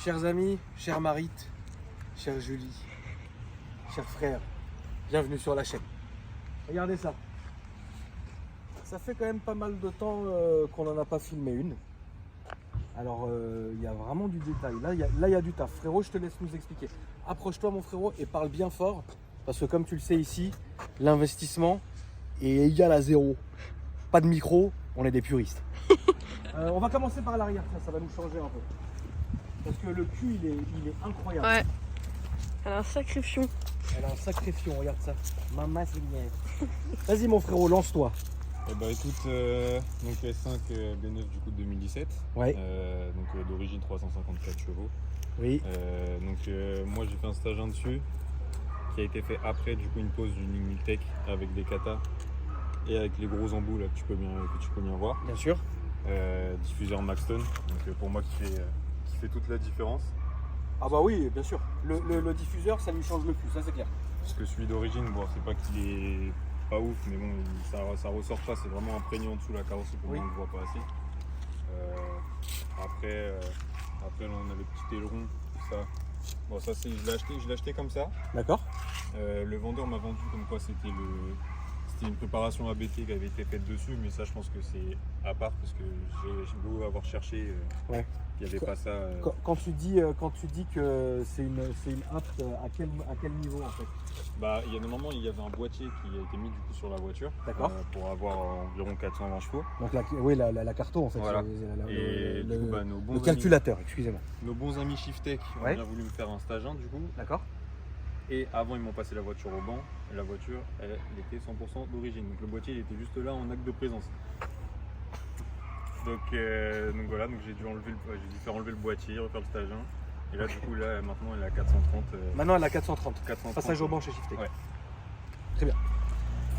Chers amis, chère Marit, chère Julie, chers frères, bienvenue sur la chaîne. Regardez ça. Ça fait quand même pas mal de temps qu'on n'en a pas filmé une. Alors, il y a vraiment du détail. Là, il y a du taf. Frérot, je te laisse nous expliquer. Approche-toi, mon frérot, et parle bien fort. Parce que comme tu le sais ici, l'investissement est égal à zéro. Pas de micro, on est des puristes. On va commencer par l'arrière, ça va nous changer un peu. Parce que le cul, il est incroyable. Ouais. Elle a un sacré fion. Elle a un sacré fion, regarde ça. Maman, c'est bien. Vas-y, mon frérot, lance-toi. Eh bah écoute, donc S5 B9 du coup de 2017, Ouais. Donc d'origine 354 chevaux. Oui. Moi j'ai fait un stage 1 dessus, qui a été fait après du coup une pause d'une Igmitech avec des katas et avec les gros embouts là que tu peux bien voir. Bien sûr. Diffuseur Maxton, donc pour moi qui fait toute la différence. Ah bah oui, bien sûr. Le diffuseur, ça lui change le plus, ça c'est clair. Parce que celui d'origine, bon c'est pas qu'il est pas ouf, mais bon ça ressort pas, c'est vraiment imprégné en dessous la carrosserie, pour moi on le voit pas assez. Après là on a le petit aileron, tout ça. Bon ça je l'ai acheté comme ça. D'accord. Le vendeur m'a vendu comme quoi c'était une préparation ABT qui avait été faite dessus, mais ça je pense que c'est à part parce que j'ai beau avoir cherché, Ouais. il n'y avait pas ça. Quand tu dis que c'est une apte, à quel niveau en fait? Bah, normalement il y avait un boîtier qui a été mis du coup sur la voiture. D'accord. Pour avoir environ 420 chevaux. Donc la carto en fait. Voilà. C'est Du coup, nos bons le calculateur, excusez-moi. Nos bons amis Shiftech ont Ouais. bien voulu me faire un stage 1 du coup. D'accord. Et avant ils m'ont passé la voiture au banc. Et la voiture elle était 100% d'origine. Donc le boîtier il était juste là en acte de présence. Donc voilà, donc j'ai dû faire enlever le boîtier, refaire le stage 1. Et là du coup maintenant elle est à 430. Maintenant elle a 430. 430. Passage au banc chez Shiftech. Ouais. Très bien.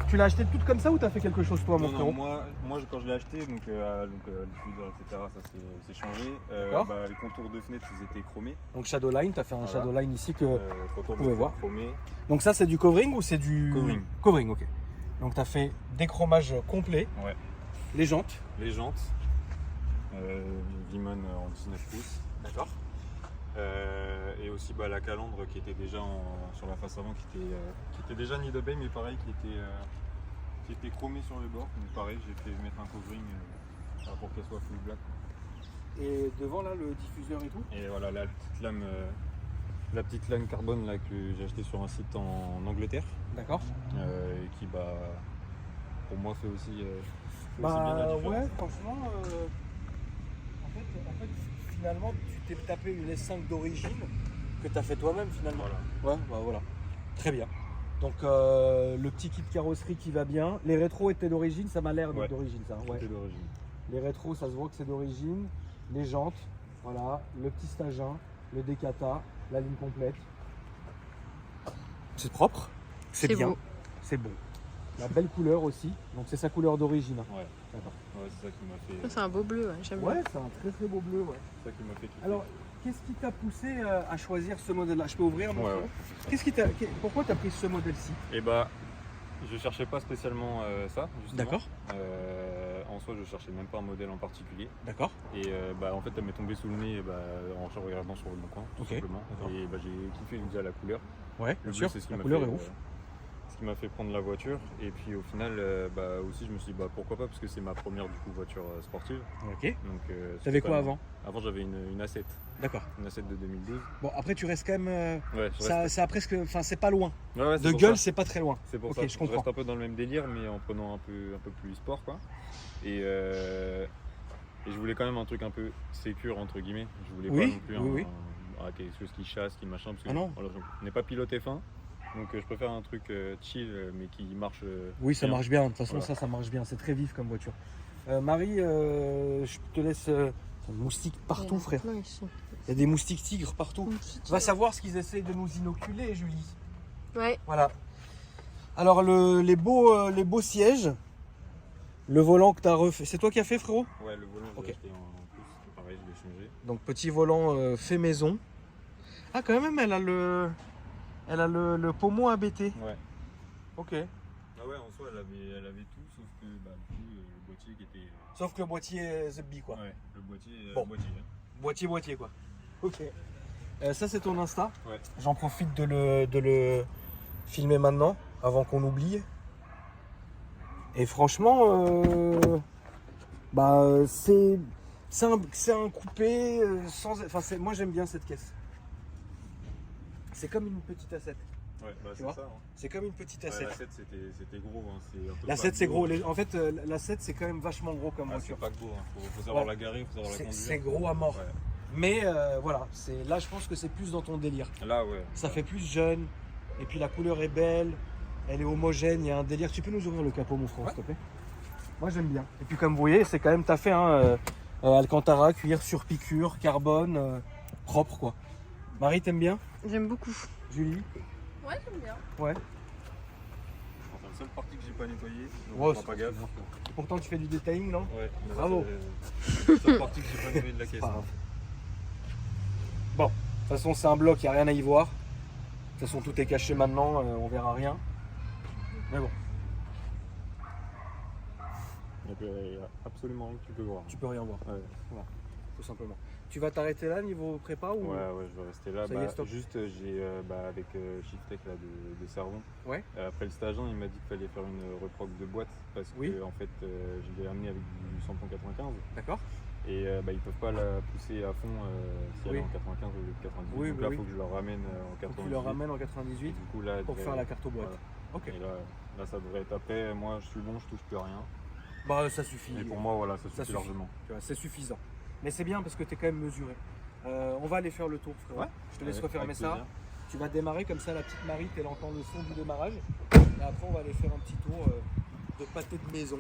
Tu l'as acheté toute comme ça ou t'as fait quelque chose toi, mon Non, frérot? moi quand je l'ai acheté, le diffuseur, etc., ça s'est changé. Les contours de fenêtre, ils étaient chromés. Donc Shadowline, tu as fait un Voilà. Shadowline ici que Contours pouvez de voir. fenêtre chromés. Donc ça c'est du covering ou c'est du Covering. Covering, ok. Donc tu as fait déchromage complet. Ouais. Les jantes. Les jantes, Vimon en 19 pouces. D'accord. Et aussi la calandre qui était déjà sur la face avant, qui était déjà nid d'abeille, mais pareil, qui était chromée sur le bord. Donc pareil, j'ai fait mettre un covering pour qu'elle soit full black. Et devant là le diffuseur et tout. Et voilà la petite lame carbone là, que j'ai acheté sur un site en Angleterre. D'accord. Et qui pour moi fait aussi bien la différence. Ouais, franchement, en fait, finalement, tu t'es tapé une S5 d'origine que tu as fait toi-même finalement. Voilà. Ouais, bah voilà. Très bien. Donc le petit kit carrosserie qui va bien. Les rétros étaient d'origine, ça m'a l'air Ouais. d'origine ça. Ouais. C'était d'origine. Les rétros, ça se voit que c'est d'origine. Les jantes, voilà. Le petit stage 1, le décata, la ligne complète. C'est propre, c'est C'est bien, beau. c'est bon. La belle couleur aussi, donc c'est sa couleur d'origine. Ouais. D'accord. Ouais, c'est ça qui m'a fait. C'est un beau bleu, ouais, j'aime bien. Ouais, c'est un très très beau bleu. Ouais. C'est ça qui m'a fait kiffer. Alors, qu'est-ce qui t'a poussé à choisir ce modèle-là? Je peux ouvrir mon Ouais, frérot ouais. Qu'est-ce qui pourquoi tu as pris ce modèle-ci? Et je cherchais pas spécialement ça, justement. D'accord. En soi, je cherchais même pas un modèle en particulier. D'accord. Et en fait, elle m'est tombée sous le nez en regardant sur le bon coin, tout Ok. simplement. D'accord. Et j'ai kiffé déjà la couleur. Ouais, Le bien bleu, sûr, c'est ce qui la m'a couleur fait, est ouf. Ce qui m'a fait prendre la voiture. Et puis au final, aussi, je me suis dit pourquoi pas, parce que c'est ma première du coup voiture sportive. Ok. Donc, T'avais quoi avant? Avant, j'avais une A7. D'accord. Une A7 de 2012. Bon, après, tu restes quand même. Ouais, Ça a presque. Enfin, c'est pas loin. Ouais, c'est De pour gueule, ça. c'est pas très loin. C'est pour Ok, ça. je comprends. reste un peu dans le même délire, mais en prenant un peu plus sport, quoi. Et je voulais quand même un truc un peu sécure, entre guillemets. Je voulais Oui, pas non plus quelque chose qui chasse, qui machin, parce que Ah non. voilà, on n'est pas pilote F1. Donc je préfère un truc chill, mais qui marche. Oui, ça bien. marche bien. De toute façon, Voilà. ça marche bien. C'est très vif comme voiture. Marie, je te laisse. C'est un moustique partout, frère. Plein ici. Il y a des moustiques tigres partout. Va savoir ce qu'ils essayent de nous inoculer, Julie. Ouais, Voilà. Alors les beaux sièges, le volant que tu as refait. C'est toi qui as fait, frérot? Ouais, le volant, je Ok. l'ai acheté en plus. Pareil, je l'ai changé. Donc petit volant fait maison. Ah, quand même, elle a le pommeau ABT. Ouais. Ok. Ah ouais, en soi, elle avait tout, sauf que le boîtier qui était. Sauf que le boîtier The Bee, quoi. Ouais, le boîtier. Bon. Boîtier. Boîtier quoi. Ok. Ça c'est ton Insta. Ouais. J'en profite de le filmer maintenant, avant qu'on oublie. Et franchement, c'est un coupé sans... Enfin, moi j'aime bien cette caisse. C'est comme une petite A7. Ouais, bah c'est vois ça. Hein. C'est comme une petite Ouais, A7. la 7 c'était gros. Hein. C'est un peu La pas 7 c'est beau. gros. En fait, la 7 c'est quand même vachement gros comme Ah, c'est voiture. pas beau. Hein. Faut savoir Ouais. la garer, faut savoir la conduire. C'est gros à mort. Ouais. Mais voilà, là je pense que c'est plus dans ton délire. Là, ouais. Ça fait plus jeune. Et puis la couleur est belle. Elle est homogène. Il y a un délire. Tu peux nous ouvrir le capot, mon frère, s'il te plaît? Moi j'aime bien. Et puis comme vous voyez, c'est quand même taffé. Hein, Alcantara, cuir sur piqûre, carbone, propre quoi. Marie, t'aimes bien? J'aime beaucoup. Julie? Ouais, j'aime bien. Ouais. Enfin, la seule partie que j'ai pas nettoyée, donc Ouais, on prend pas gaffe. Et pourtant tu fais du detailing, non? Ouais, mais là, Bravo. c'est la seule partie que j'ai pas nettoyée de la caisse. Pas grave. Bon, de toute façon c'est un bloc, il n'y a rien à y voir. De toute façon tout est caché maintenant, on verra rien. Mais bon, Donc, il y a absolument rien que tu peux voir. tu peux rien voir, Ouais. tout simplement. Tu vas t'arrêter là niveau prépa ou... Ouais, je vais rester là. Ça y est, stop. Juste, j'ai avec Shiftech là, de Servon. Ouais. Après le stagiaire, il m'a dit qu'il fallait faire une reproc de boîte parce Oui. que en fait, je l'ai amené avec du samplon 95 D'accord. et ils peuvent pas la pousser à fond si elle est Oui. en 95 au lieu de 98. Oui, Donc oui, là, oui. il faut que je leur ramène en Donc 98. tu le ramènes en Et 98 du coup, là, pour faire la carte aux boîtes. Voilà. Ok. Et là, ça devrait être après. Moi, je suis bon, je touche plus à rien. Bah ça suffit. Et pour moi, voilà, ça suffit suffit. largement. Tu vois, c'est suffisant. Mais c'est bien parce que tu es quand même mesuré. On va aller faire le tour, frérot. Ouais. Je te laisse Avec refermer ça. plaisir. Tu vas démarrer comme ça, la petite Marie, elle entend le son du démarrage. Et après, on va aller faire un petit tour de pâté de maison.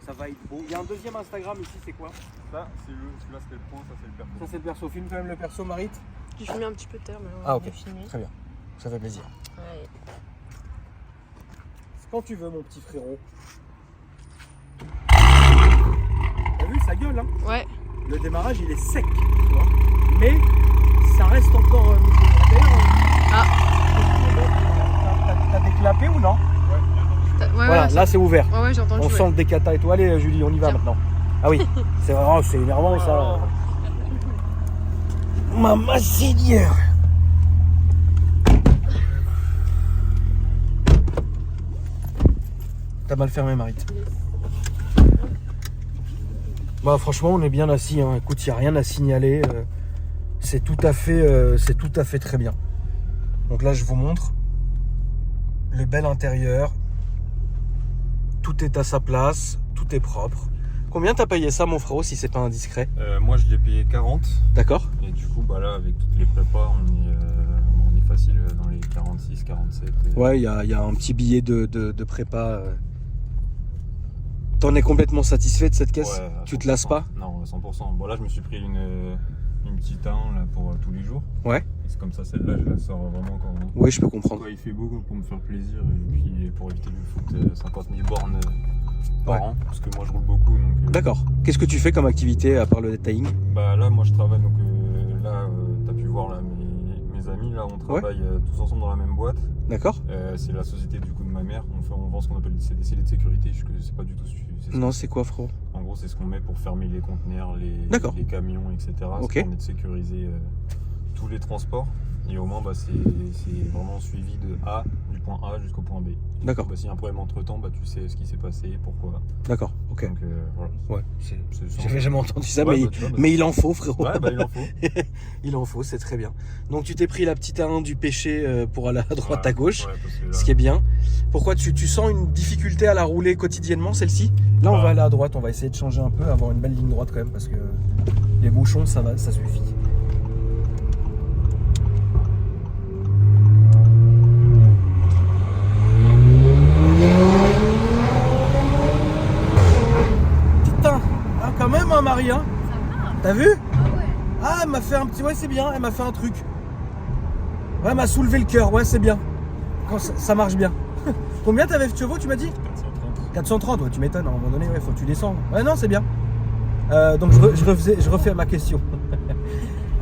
Ça va être beau. Il y a un deuxième Instagram ici, c'est quoi? Ça, celui-là, c'était le point, ça, c'est le perso. Ça, c'est le perso. Filme quand même le perso, Marie. J'ai filmé un petit peu de terre, mais on Ah, va ok. bien filmer. Très bien. Ça fait plaisir. Ouais. C'est quand tu veux, mon petit frérot. T'as vu, ça gueule, hein? Ouais. Le démarrage, il est sec, tu vois. Mais ça reste encore. T'as déclapé ou non? Ouais, Voilà, ouais, là c'est ouvert. ouais, j'ai entendu. On sent le décata et tout. Allez, Julie, on y va Tiens. maintenant. Ah oui, c'est vraiment, c'est énervant ça. Maman Seigneur. T'as mal fermé, Marie. Bah franchement, on est bien assis. Hein. Écoute, il n'y a rien à signaler. C'est tout à fait très bien. Donc là, je vous montre le bel intérieur. Tout est à sa place, tout est propre. Combien t'as payé ça, mon frérot, si c'est pas indiscret? Moi, je l'ai payé 40. D'accord. Et du coup, là, avec toutes les prépas, on est facile dans les 46, 47. Ouais, il y a un petit billet de prépa. T'en es complètement satisfait de cette caisse? Ouais, à Tu te lasses 100%. pas? Non, à 100%. Bon, là, je me suis pris une petite 1 là, pour tous les jours. Ouais. Et c'est comme ça, celle-là, je la sors vraiment quand, Oui, je peux comprendre. quand il fait beau, pour me faire plaisir. Et puis pour éviter de foutre 50 000 bornes par Ouais. an. Parce que moi, je roule beaucoup. Donc, D'accord. Qu'est-ce que tu fais comme activité à part le detailing? là, moi, je travaille. Donc là, t'as pu voir là, mes amis. Là, on travaille tous ensemble dans la même boîte. D'accord. C'est la société du coup de ma mère. On vend ce qu'on appelle des scellés de sécurité. Je sais pas du tout si tu Non, c'est quoi, frérot? En gros, c'est ce qu'on met pour fermer les conteneurs, D'accord. les camions, etc. Ok. Ça permet de sécuriser tous les transports. Et au moins, c'est vraiment suivi du point A jusqu'au point B. D'accord. S'il y a un problème entre temps, tu sais ce qui s'est passé, pourquoi. D'accord, ok. Donc voilà. Ouais, C'est j'avais jamais entendu ça, Ouais, mais, tu vois, mais il en faut, frérot. Ouais, il en faut. Il en faut, c'est très bien. Donc tu t'es pris la petite 1 du péché pour aller à droite, Ouais, à gauche, ouais, parce que là, ce qui est bien. Pourquoi tu sens une difficulté à la rouler quotidiennement, celle-ci? Là, on va aller à droite, on va essayer de changer un peu, avoir une belle ligne droite quand même, parce que les bouchons, ça suffit. Putain, ah, quand même, hein, Marie, hein? T'as vu? Ah, elle m'a fait un petit... Ouais, c'est bien, elle m'a fait un truc. Ouais, elle m'a soulevé le cœur, ouais, c'est bien. Quand ça marche bien. Combien t'avais de chevaux, tu m'as dit? 430. 430, ouais, tu m'étonnes, à un moment donné, ouais, faut que tu descends. Ouais, non, c'est bien. Donc, je refais ma question.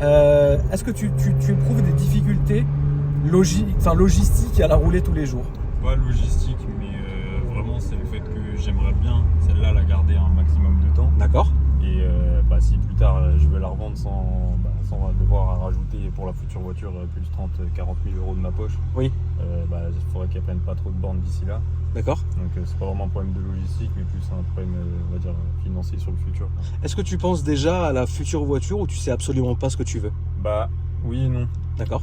Est-ce que tu éprouves des difficultés logistiques à la rouler tous les jours? Pas logistique, mais vraiment, c'est le fait que j'aimerais bien celle-là la garder un maximum de temps. D'accord. Et si plus tard je veux la revendre sans façon, on va devoir rajouter pour la future voiture plus 30-40 000 euros de ma poche. Oui. Il faudrait qu'elle prenne pas trop de bornes d'ici là. D'accord. Donc c'est pas vraiment un problème de logistique, mais plus un problème, on va dire, financier sur le futur. Est-ce que tu penses déjà à la future voiture ou tu sais absolument pas ce que tu veux? Bah oui et non. D'accord.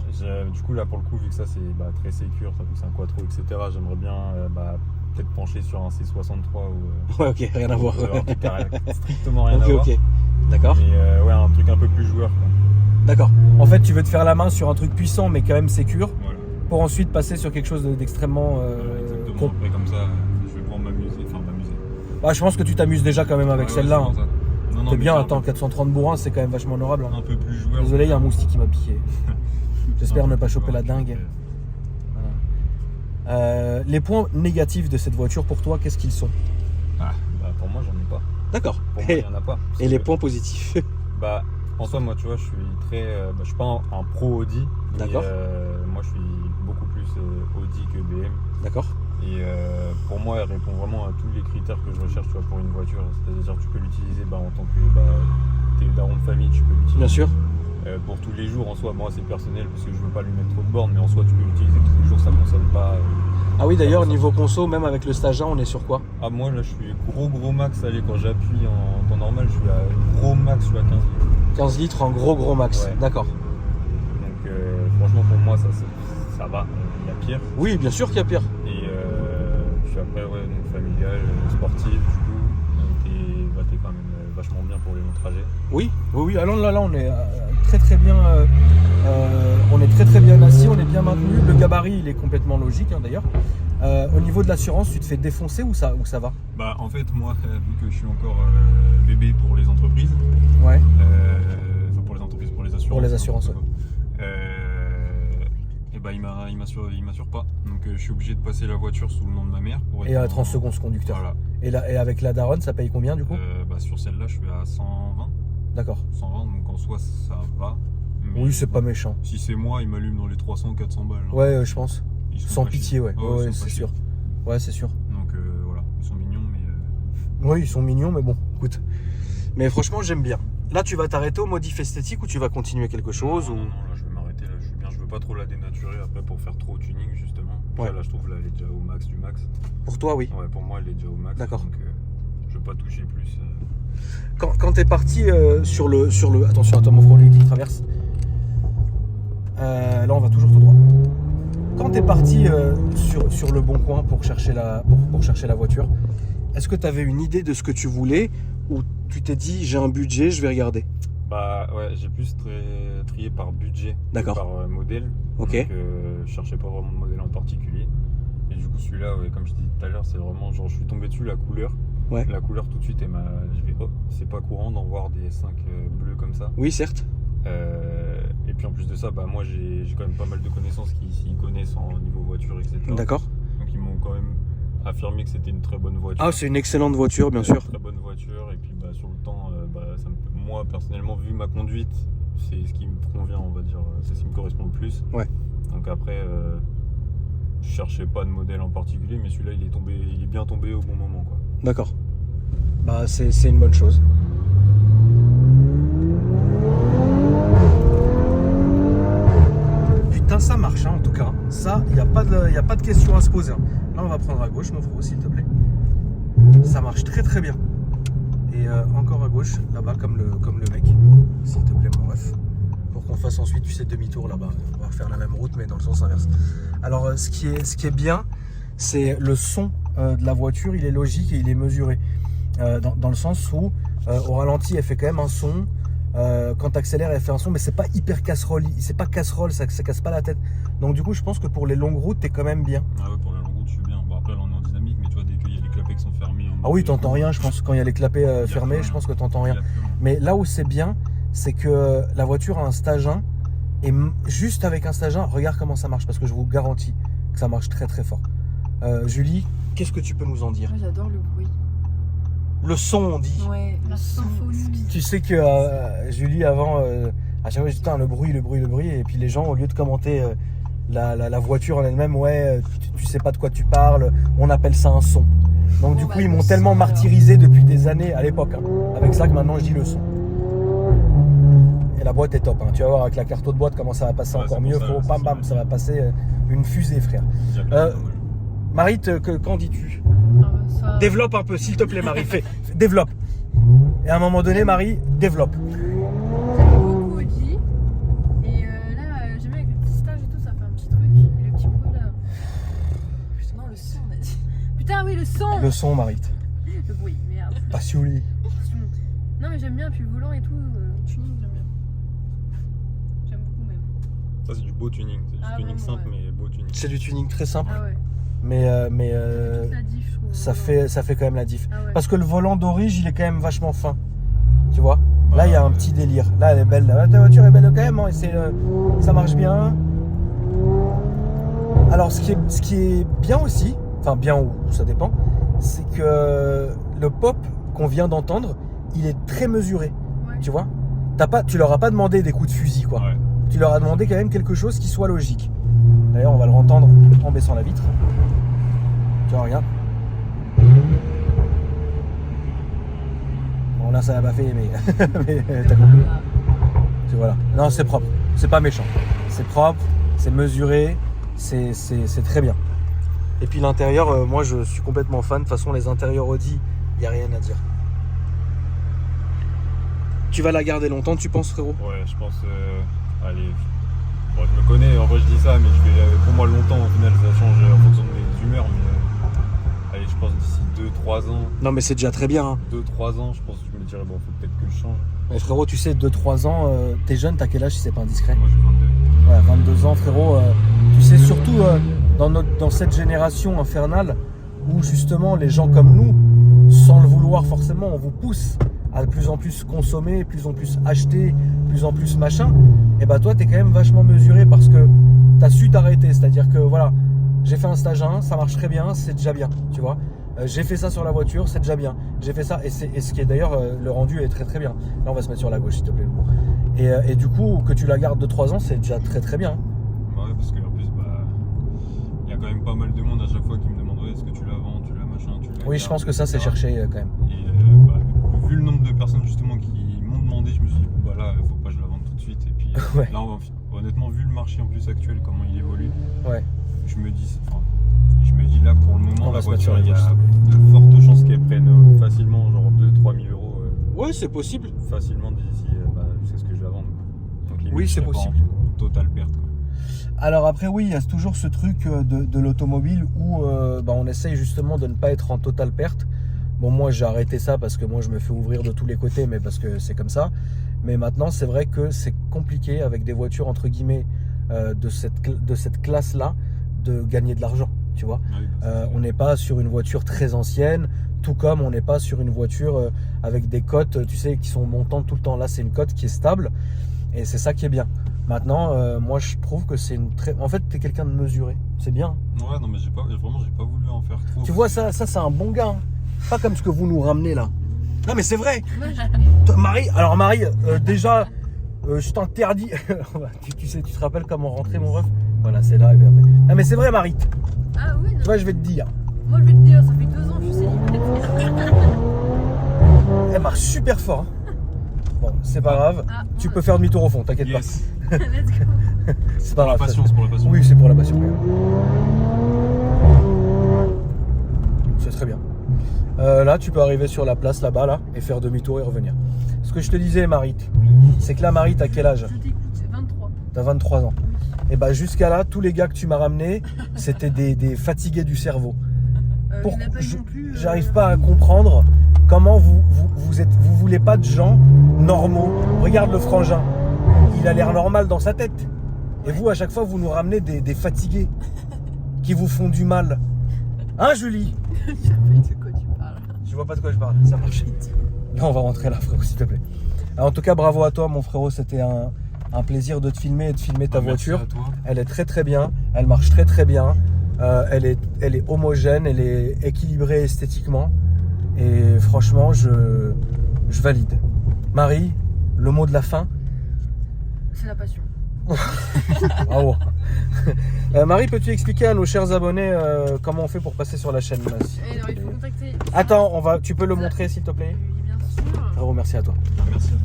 Du coup là pour le coup, vu que ça c'est très sécure, ça c'est un quattro, etc. J'aimerais bien peut-être pencher sur un C63 ou Ouais, ok, rien à voir. un truc qui a strictement rien à voir. Ok. D'accord. Mais ouais, un truc un peu plus joueur, quoi. D'accord. En fait, tu veux te faire la main sur un truc puissant mais quand même sécure Voilà. pour ensuite passer sur quelque chose d'extrêmement. Exactement. Après comme ça, je vais pouvoir m'amuser. Bah, je pense que tu t'amuses déjà quand même avec Ouais, celle-là. ouais, Hein. c'est pour ça. Non, T'es mais bien, c'est attends, 430 bourrins, c'est quand même vachement honorable. Hein. un peu plus joueur. Désolé, il y a un moustique qui m'a piqué. J'espère Un ne peu pas plus choper la joueur, dingue. Voilà. Les points négatifs de cette voiture pour toi, qu'est-ce qu'ils sont? Pour moi, j'en ai pas. D'accord. Pour moi, il n'y en a pas. Parce Et les que, points positifs? en soi, moi, tu vois, je suis très. Je suis pas un pro Audi. Mais, D'accord. moi, je suis beaucoup plus Audi que BM. D'accord. Et pour moi, elle répond vraiment à tous les critères que je recherche, tu vois, pour une voiture. C'est-à-dire, tu peux l'utiliser en tant que t'es daron de famille, tu peux l'utiliser. Bien sûr. Pour tous les jours, en soi, moi, c'est personnel parce que je veux pas lui mettre trop de bornes, mais en soi, tu peux l'utiliser tous les jours, ça consomme pas. Ah oui, d'ailleurs, niveau conso, même avec le stage 1, on est sur quoi? Ah, moi, là, je suis gros max. Allez, quand j'appuie en temps normal, je suis à gros max, je suis à 15 litres. 15 litres en gros max. Ouais. D'accord. Donc, franchement, pour moi, ça va. Il y a pire. Oui, bien sûr qu'il y a pire. Et je suis après, ouais, donc familial, sportif, du coup. T'es quand même vachement bien pour les longs trajets. Oui. Alors là, on est très bien. On est très bien assis, on est bien maintenu. Le gabarit, il est complètement logique, hein, d'ailleurs. Au niveau de l'assurance, tu te fais défoncer ou ça va? En fait, moi, vu que je suis encore bébé pour les entreprises, Ouais. pour les entreprises, pour les assurances. Pour les assurances, ouais. Il m'assure pas. Donc je suis obligé de passer la voiture sous le nom de ma mère pour Et être en second conducteur. Voilà. Et avec la daronne, ça paye combien du coup? Sur celle-là, je suis à 120. D'accord. 120, donc en soi, ça va. Mais Oui, c'est pas méchant. Si c'est moi, il m'allume dans les 300-400 balles. Hein. Ouais, je pense. Ils sont Sans pas pitié, chers. ouais. Ils Ouais, sont pas c'est sûr. chers. Ouais, c'est sûr. Donc voilà, ils sont mignons, mais. Oui, ils sont mignons, mais bon, écoute. Mais franchement, j'aime bien. Là, tu vas t'arrêter au modif esthétique ou tu vas continuer quelque chose Non, ou... là, je vais m'arrêter. Là, je suis bien. Je veux pas trop la dénaturer après pour faire trop tuning, justement. Ouais. Là, je trouve elle est déjà au max du max. Pour toi, oui. Ouais, pour moi, elle est déjà au max. D'accord. Donc je veux pas toucher plus. Quand t'es parti sur le... Attention, attends, mon frôle qui traverse. Là, on va toujours tout droit. Quand t'es parti sur le bon coin pour chercher la voiture, est-ce que tu avais une idée de ce que tu voulais ou tu t'es dit j'ai un budget, je vais regarder? Ouais, j'ai plus trié par budget que D'accord. par modèle. Ok. Donc je cherchais pas vraiment de modèle en particulier. Et du coup celui-là, ouais, comme je disais tout à l'heure, c'est vraiment genre je suis tombé dessus, la couleur. Ouais. La couleur tout de suite, je vais c'est pas courant d'en voir des 5 bleus comme ça. Oui, certes. Et puis en plus de ça, moi j'ai quand même pas mal de connaissances qui s'y connaissent en niveau voiture, etc. D'accord. Donc ils m'ont quand même affirmé que c'était une très bonne voiture. Ah, c'est une excellente voiture, bien sûr. Très bonne voiture. Et puis sur le temps, moi personnellement, vu ma conduite, c'est ce qui me convient, on va dire, c'est ce qui me correspond le plus. Ouais. Donc après, je cherchais pas de modèle en particulier, mais celui-là il est bien tombé au bon moment, quoi. D'accord. C'est une bonne chose. Putain, ça marche, hein, en tout cas. Ça, il n'y a pas de question à se poser. Hein. Là, on va prendre à gauche, mon frère, s'il te plaît. Ça marche très bien. Et encore à gauche, là-bas, comme le mec. S'il te plaît, mon ref. Pour qu'on fasse ensuite, tu sais, demi-tour là-bas. On va refaire la même route, mais dans le sens inverse. Alors, ce qui est bien, c'est le son de la voiture. Il est logique et il est mesuré. Dans le sens où, au ralenti, elle fait quand même un son. Quand tu accélères, elle fait un son, mais c'est pas hyper casserole. C'est pas casserole, ça casse pas la tête. Donc, du coup, je pense que pour les longues routes, t'es quand même bien. Ah ouais, pour les longues routes, je suis bien. Après, là, on est en dynamique, mais tu vois, dès qu'il y a les clapets qui sont fermés. Ah oui, t'entends rien, je pense. Quand il y a les clapets fermés, je pense que t'entends rien. Mais là où c'est bien, c'est que la voiture a un stage 1. Et juste avec un stage 1, regarde comment ça marche. Parce que je vous garantis que ça marche très fort. Julie, qu'est-ce que tu peux nous en dire? Moi, j'adore le bruit. Le son, on dit. Ouais, la symphonie. Tu sais que Julie, avant, à chaque fois, je dis le bruit. Et puis les gens, au lieu de commenter la voiture en elle-même, ouais, tu sais pas de quoi tu parles, on appelle ça un son. Donc du coup, ils m'ont tellement martyrisé depuis des années à l'époque, hein, avec ça que maintenant je dis le son. Et la boîte est top, hein. Tu vas voir avec la carte de boîte comment ça va passer Ouais, encore c'est mieux, pour ça, frérot. c'est Bam ça. bam, ça va passer une fusée, frère. Déjà bien, pas mal. Marie, qu'en dis-tu? Ça... Développe un peu, s'il te plaît, Marie. Développe. Et à un moment donné, Marie, développe. J'aime beaucoup Audi. Et là, j'aime bien avec le petit stage et tout, ça fait un petit truc. Et le petit bruit là. Putain, non, le son, on a dit. Putain, oui, le son. Le son, Marie. Le bruit, merde. Passiouli. Non, mais j'aime bien, puis le volant et tout, le tuning, j'aime bien. J'aime beaucoup même. Ça, c'est du beau tuning. C'est du Ah, tuning vraiment, simple, ouais. mais beau tuning. C'est du tuning très simple, Ah ouais. mais Toute la diff, je trouve. ça vraiment. fait quand même la diff. Ah ouais. Parce que le volant d'origine, il est quand même vachement fin. Tu vois? Là, il y a un petit délire. Là, elle est belle. Là, ta voiture est belle quand même. Hein, et ça marche bien. Alors, ce qui est bien aussi, enfin bien ou ça dépend, c'est que le pop qu'on vient d'entendre, il est très mesuré. Ouais. Tu vois? Tu leur as pas demandé des coups de fusil, quoi. Ouais. Tu leur as demandé quand même quelque chose qui soit logique. D'ailleurs, on va le entendre en baissant la vitre. Tu vois, regarde. Bon, là, ça l'a pas fait, mais, mais t'as compris. Voilà. Non, c'est propre. C'est pas méchant. C'est propre, c'est mesuré, c'est très bien. Et puis l'intérieur, moi, je suis complètement fan. De toute façon, les intérieurs Audi, il n'y a rien à dire. Tu vas la garder longtemps, tu penses, frérot? Ouais, je pense. Allez. Bon, je me connais, en vrai, je dis ça, mais je vais. Pour moi, longtemps, au final, ça change en fonction de mes humeurs. Mais. Allez, je pense d'ici 2-3 ans. Non, mais c'est déjà très bien. Hein. 2-3 ans, je pense que je me dirais, bon, faut peut-être que je change. Mais frérot, tu sais, 2-3 ans, t'es jeune, t'as quel âge si c'est pas indiscret? Moi, j'ai 22. Ouais, 22 ans, frérot. Tu sais, surtout dans cette génération infernale où justement les gens comme nous, sans le vouloir forcément, on vous pousse à de plus en plus consommer, plus en plus acheter, plus en plus machin. Et bah toi, t'es quand même vachement mesuré parce que t'as su t'arrêter. C'est-à-dire que voilà, j'ai fait un stage 1, ça marche très bien, c'est déjà bien, tu vois. J'ai fait ça sur la voiture, c'est déjà bien. J'ai fait ça, et ce qui est d'ailleurs, le rendu est très très bien. Là, on va se mettre sur la gauche, s'il te plaît. Et du coup, que tu la gardes de 3 ans, c'est déjà très très bien. Bah ouais, parce qu'en plus, il y a quand même pas mal de monde à chaque fois qui me demande ouais, est-ce que tu la vends, tu la machin, tu la Oui, gardes, je pense que ça, c'est etc. cherché quand même. Et vu le nombre de personnes justement qui m'ont demandé, je me suis dit, bon, bah là, faut pas que je la vende tout de suite. Et puis Ouais. là, honnêtement, vu le marché en plus actuel, comment il évolue, Ouais. je me dis là pour le moment, On va la se mettre sur voiture, la il y a gauche. de fortes chances qu'elle prenne facilement genre 2-3 000 euros. Ouais, c'est possible. Facilement d'ici jusqu'à ce que je la vende. Donc, limite, Oui, je c'est serais pas possible. en totale perte. Quoi. Alors après, oui, il y a toujours ce truc de l'automobile où on essaye justement de ne pas être en totale perte. Bon, moi, j'ai arrêté ça parce que moi, je me fais ouvrir de tous les côtés, mais parce que c'est comme ça. Mais maintenant, c'est vrai que c'est compliqué avec des voitures, entre guillemets, de cette classe-là, de gagner de l'argent, tu vois. Oui, On n'est pas sur une voiture très ancienne, tout comme on n'est pas sur une voiture avec des cotes, tu sais, qui sont montantes tout le temps. Là, c'est une cote qui est stable et c'est ça qui est bien. Maintenant, moi, je trouve que c'est une très... En fait, tu es quelqu'un de mesuré, c'est bien. Ouais, non, mais j'ai pas voulu en faire trop. Tu vois, ça c'est un bon gars. Hein. Pas comme ce que vous nous ramenez là. Non, mais c'est vrai. Moi, Toi, Marie, alors Marie, déjà, je t'interdis. tu sais, tu te rappelles comment rentrer, mon ref? Voilà, c'est là et puis après. Non, mais c'est vrai, Marie. Ah oui, non. Tu vois, je vais te dire. Moi, je vais te dire, ça fait 2 ans que je suis célibataire. Elle marche super fort. Hein. Bon, c'est pas grave. Ah, Tu peux faire demi-tour au fond, t'inquiète Yes. Let's go. pas. C'est pas Pour la grave. passion, c'est pour la passion. Oui, c'est pour la passion. C'est très bien. Là, tu peux arriver sur la place là-bas là, et faire demi-tour et revenir. Ce que je te disais, Marie, c'est que là, Marie, t'as quel âge? Je t'écoute, c'est 23. T'as 23 ans. Et bah jusqu'à là, tous les gars que tu m'as ramenés, c'était des fatigués du cerveau. Il n'a pas eu non plus. J'arrive pas à comprendre comment vous voulez pas de gens normaux. Regarde le frangin, il a l'air normal dans sa tête. Et vous, à chaque fois, vous nous ramenez des fatigués qui vous font du mal. Hein, Julie? Je sais pas de quoi tu parles. Je vois pas de quoi je parle, ça marche. Là, on va rentrer là, frérot, s'il te plaît. Alors, en tout cas, bravo à toi, mon frérot. C'était un plaisir de te filmer et de filmer ta Merci voiture. à toi. Elle est très très bien, elle marche très très bien. Elle est homogène, elle est équilibrée esthétiquement. Et franchement, je valide. Marie, le mot de la fin. C'est la passion. Bravo. Marie, peux-tu expliquer à nos chers abonnés comment on fait pour passer sur la chaîne? Et alors, il faut contacter. Attends, tu peux le montrer s'il te plaît? Oui, bien sûr. Frérot, merci à toi. Merci à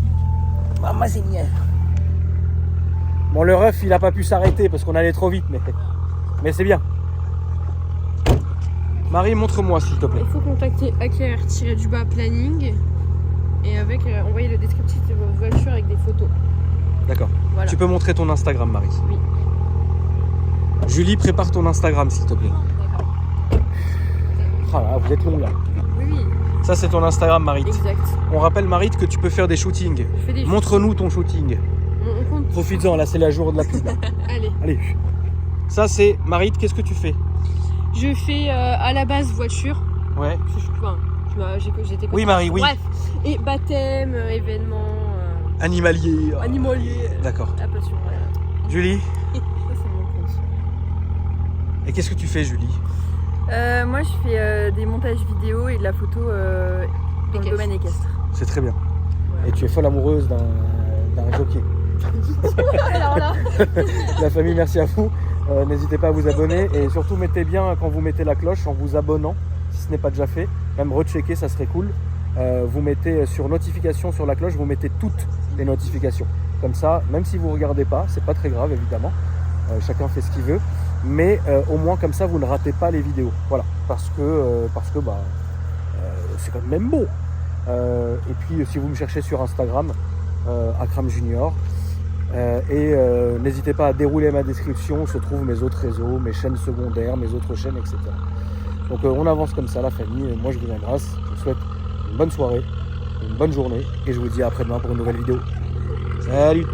toi. Maman, c'est bien. Bon, le ref, il a pas pu s'arrêter parce qu'on allait trop vite, mais c'est bien. Marie, montre-moi s'il te plaît. Il faut contacter AKR-planning et avec envoyer le descriptif de votre voiture avec des photos. D'accord. Voilà. Tu peux montrer ton Instagram, Marie. Oui. Julie, prépare ton Instagram s'il te plaît. D'accord. Ah là, vous êtes long là. Oui, oui, Ça, c'est ton Instagram, Marie. exact. On rappelle, Marie, que tu peux faire des shootings. Je fais des Montre-nous ton shooting. On compte. Profites-en, là, c'est la jour de la pub. Allez. Allez. Ça, c'est Marie, qu'est-ce que tu fais? Je fais à la base voiture. Ouais. J'étais Oui, Marie, oui. Bref. Et baptême, événement, Animalier. animalier. D'accord. La passion, voilà. Julie, Ça, c'est mon compte. et qu'est-ce que tu fais, Julie? Moi, je fais des montages vidéo et de la photo dans le Équestre. domaine équestre. C'est très bien. Voilà. Et tu es folle amoureuse d'un jockey. Alors là. La famille, merci à vous. N'hésitez pas à vous abonner et surtout mettez bien quand vous mettez la cloche en vous abonnant si ce n'est pas déjà fait. Même rechecker, ça serait cool. Vous mettez sur notification sur la cloche, vous mettez toutes les notifications. Comme ça, même si vous ne regardez pas, c'est pas très grave évidemment. Chacun fait ce qu'il veut. Mais au moins comme ça, vous ne ratez pas les vidéos. Voilà, parce que c'est quand même beau. Et puis si vous me cherchez sur Instagram, Akram Junior. N'hésitez pas à dérouler ma description où se trouvent mes autres réseaux, mes chaînes secondaires, mes autres chaînes, etc. Donc on avance comme ça la famille, moi je vous embrasse, je vous souhaite une bonne soirée, une bonne journée et je vous dis à après-demain pour une nouvelle vidéo. Salut!